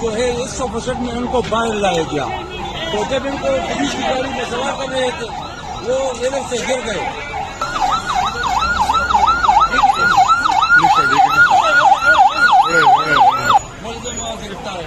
जो है 100% में उनको बाहर लाया गया। तो जब इनको पुलिस की गाड़ी में सवार कर रहे थे वो लेवल से गिर गए। गिरफ्तार है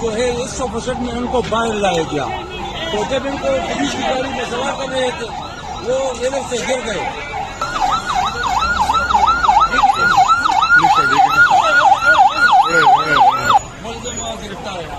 जो है 100% में उनको बाहर लाया गया। तो जब इनको पुलिस की गाड़ी में सवार कर रहे थे वो लेवल से गिर गए। गिरफ्तार है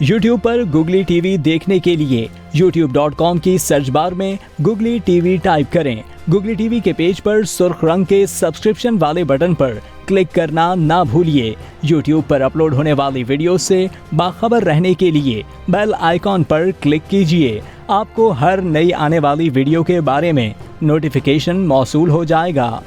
YouTube पर Googly TV देखने के लिए youtube.com की सर्च बार में Googly TV टाइप करें। Googly TV के पेज पर सुर्ख रंग के सब्सक्रिप्शन वाले बटन पर क्लिक करना ना भूलिए। YouTube पर अपलोड होने वाली वीडियो से बाखबर रहने के लिए बेल आइकॉन पर क्लिक कीजिए। आपको हर नई आने वाली वीडियो के बारे में नोटिफिकेशन मौसूल हो जाएगा।